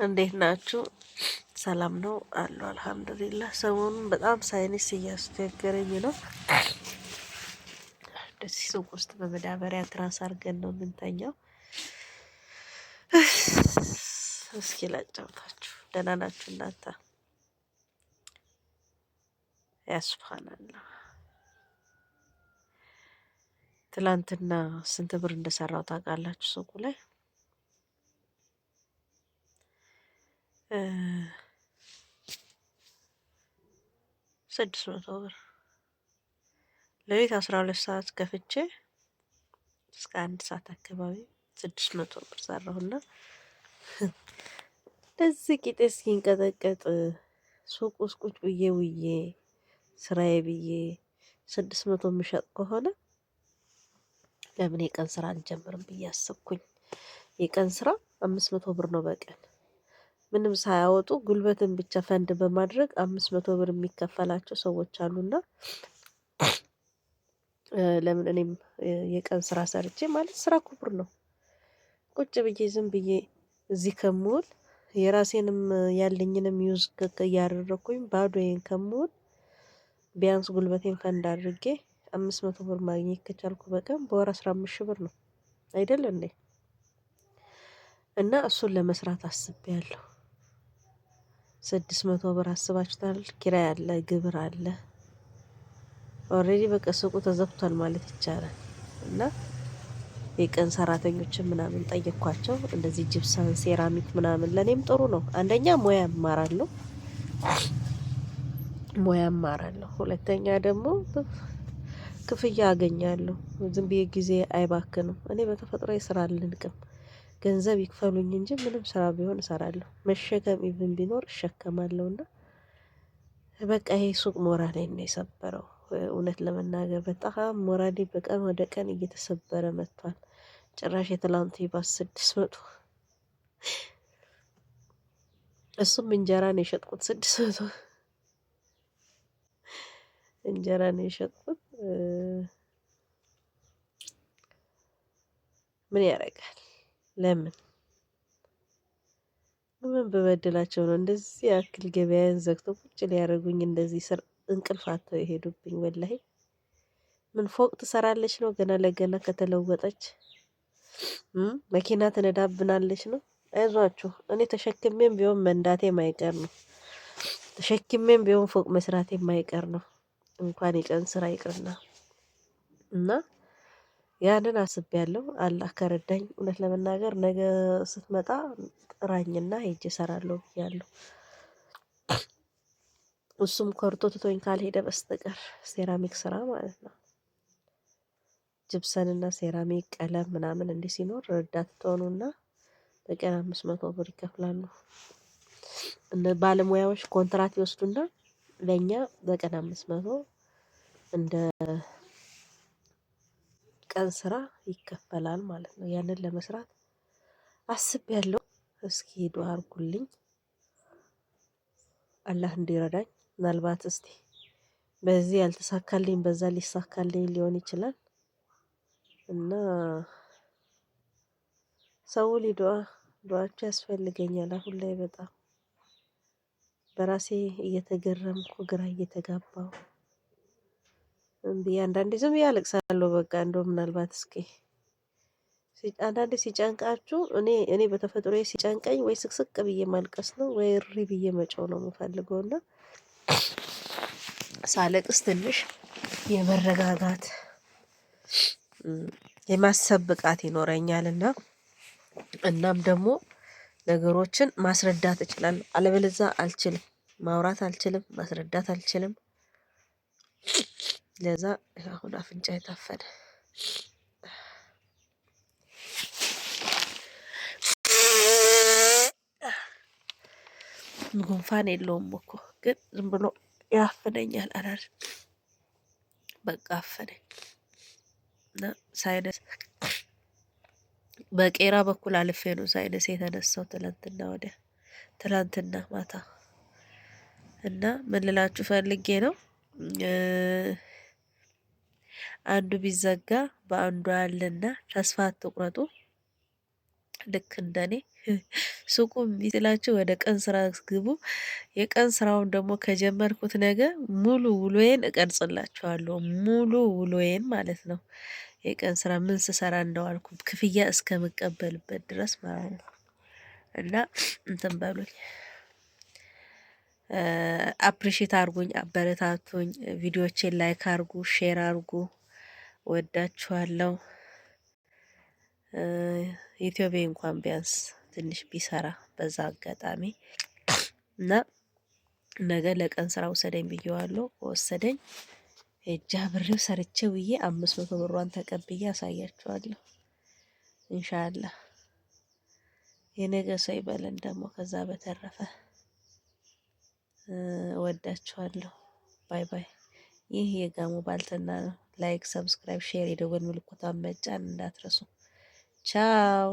እንዴት ናችሁ? ሰላም ነው አሉ። አልሐምዱሊላህ። ሰሞኑን በጣም ሳይንስ እያስቸገረኝ ነው። እንደዚህ ሱቅ ውስጥ በመዳበሪያ ትራስ አድርገን ነው የምንተኛው። እስኪ ላጫውታችሁ። ደህና ናችሁ እናንተ? ያስፋናላ። ትላንትና ስንት ብር እንደሰራው ታውቃላችሁ? ሱቁ ላይ 600 ብር። ሌሊት 12 ሰዓት ከፍቼ እስከ 1 ሰዓት አካባቢ 600 ብር ሰራሁና እንደዚህ ቂጤ እስኪንቀጠቀጥ ሱቅ ውስጥ ቁጭ ብዬ ውዬ ስራዬ ብዬ 600 የምሸጥ ከሆነ ለምን የቀን ስራ አልጀምርም ብዬ አሰብኩኝ። የቀን ስራ 500 ብር ነው በቀን ምንም ሳያወጡ ጉልበትን ብቻ ፈንድ በማድረግ 500 ብር የሚከፈላቸው ሰዎች አሉና ለምን እኔም የቀን ስራ ሰርቼ ማለት ስራ ኩብር ነው። ቁጭ ብዬ ዝም ብዬ እዚህ ከምውል የራሴንም ያለኝንም ዩዝ እያደረኩኝ ባዶዬን ከምውል ቢያንስ ጉልበቴን ፈንድ አድርጌ 500 ብር ማግኘት ከቻልኩ በቀን በወር 15 ሺህ ብር ነው አይደል እንዴ? እና እሱን ለመስራት አስቤያለሁ። 600 ብር አስባችሁታል? ኪራይ አለ፣ ግብር አለ። ኦልሬዲ በቃ ሱቁ ተዘግቷል ማለት ይቻላል። እና የቀን ሰራተኞችን ምናምን ጠየኳቸው። እንደዚህ ጅብሰን፣ ሴራሚክ ምናምን ለኔም ጥሩ ነው። አንደኛ ሙያ እማራለሁ። ሁለተኛ ደግሞ ክፍያ አገኛለሁ። ዝም ብዬ ጊዜ አይባክንም። እኔ በተፈጥሮዬ ስራ አልንቅም። ገንዘብ ይክፈሉኝ እንጂ ምንም ስራ ቢሆን እሰራለሁ። መሸከም ኢቭን ቢኖር እሸከማለሁና በቃ ይሄ ሱቅ ሞራሌን ነው የሰበረው። እውነት ለመናገር በጣም ሞራሌ በቀን ወደ ቀን እየተሰበረ መጥቷል። ጭራሽ የትላንቱ ይባስ 600። እሱም እንጀራ ነው የሸጥኩት 600 እንጀራ ነው የሸጥኩት። ምን ያደርጋል? ለምን ምን በበደላቸው ነው እንደዚህ ያክል ገበያን ዘግተው ቁጭ ሊያደርጉኝ? እንደዚህ ስር እንቅልፍ አጥተው የሄዱብኝ። ወላሂ ምን ፎቅ ትሰራለች ነው ገና ለገና ከተለወጠች መኪና ትነዳብናለች ነው። አይዟችሁ፣ እኔ ተሸክሜም ቢሆን መንዳቴ የማይቀር ነው። ተሸክሜም ቢሆን ፎቅ መስራቴ የማይቀር ነው። እንኳን የቀን ስራ ይቅርና እና ያንን አስቤያለሁ። አላህ ከረዳኝ እውነት ለመናገር ነገ ስትመጣ ጥራኝና ሄጄ እሰራለሁ ብያለሁ። እሱም ኮርቶ ትቶኝ ካልሄደ በስተቀር ሴራሚክ ስራ ማለት ነው። ጅብሰንና ሴራሚክ ቀለም ምናምን እንዲህ ሲኖር ረዳት ትሆኑና በቀን 500 ብር ይከፍላሉ። እነ ባለሙያዎች ኮንትራት ይወስዱና ለኛ በቀን 500 እንደ ቀን ስራ ይከፈላል ማለት ነው። ያንን ለመስራት አስቤያለሁ። እስኪ ዱአ አድርጉልኝ አላህ እንዲረዳኝ። ምናልባት እስቲ በዚህ ያልተሳካልኝ በዛ ሊሳካልኝ ሊሆን ይችላል እና ሰው ዱአችሁ ያስፈልገኛል። አሁን ላይ በጣም በራሴ እየተገረምኩ ግራ እየተጋባሁ እንዲህ አንዳንዴ ዝም ብዬ አለቅሳለሁ። በቃ እንደው ምናልባት እስኪ አንዳንዴ ሲጨንቃችሁ እኔ በተፈጥሮዬ ሲጨንቀኝ ወይ ስቅስቅ ብዬ ማልቀስ ነው ወይ እሪ ብዬ መጮህ ነው የምፈልገው። እና ሳለቅስ ትንሽ የመረጋጋት የማሰብ ብቃት ይኖረኛልና እናም ደግሞ ነገሮችን ማስረዳት እችላለሁ። አለበለዚያ አልችልም፣ ማውራት አልችልም፣ ማስረዳት አልችልም። ለዛ አሁን አፍንጫዬ ታፈነ። ጉንፋን የለውም እኮ ግን ዝም ብሎ ያፍነኛል። አላል በቃ አፈነኝ እና ሳይነስ በቄራ በኩል አልፌ ነው ሳይነስ የተነሳው ትላንትና ማታ። እና ምን ልላችሁ ፈልጌ ነው አንዱ ቢዘጋ በአንዱ አለና ተስፋ አትቁረጡ። ልክ እንደኔ ሱቁ የሚጥላችሁ ወደ ቀን ስራ ግቡ። የቀን ስራውን ደግሞ ከጀመርኩት ነገ ሙሉ ውሎዬን እቀርጽላችኋለሁ። ሙሉ ውሎዬን ማለት ነው። የቀን ስራ ምን ስሰራ እንደዋልኩ ክፍያ እስከምቀበልበት ድረስ ማለት ነው። እና እንትን በሉኝ፣ አፕሪሼት አርጉኝ፣ አበረታቱኝ። ቪዲዮቼን ላይክ አርጉ፣ ሼር አርጉ። ወዳችኋለሁ። ዩቲዩቤ እንኳን ቢያንስ ትንሽ ቢሰራ በዛ አጋጣሚ እና ነገ ለቀን ስራ ውሰደኝ ብዬዋለሁ። ወሰደኝ ሄጄ አብሬው ሰርቼ ውዬ 500 ብሯን ተቀብዬ አሳያችኋለሁ። ኢንሻአላህ የነገ ሰው ይበለን። ደግሞ ከዛ በተረፈ ወዳችኋለሁ። ባይ ባይ። ይህ የጋሞ ባልትና ነው። ላይክ፣ ሰብስክራይብ፣ ሼር የደወል ምልክቷን መጫን እንዳትረሱ። ቻው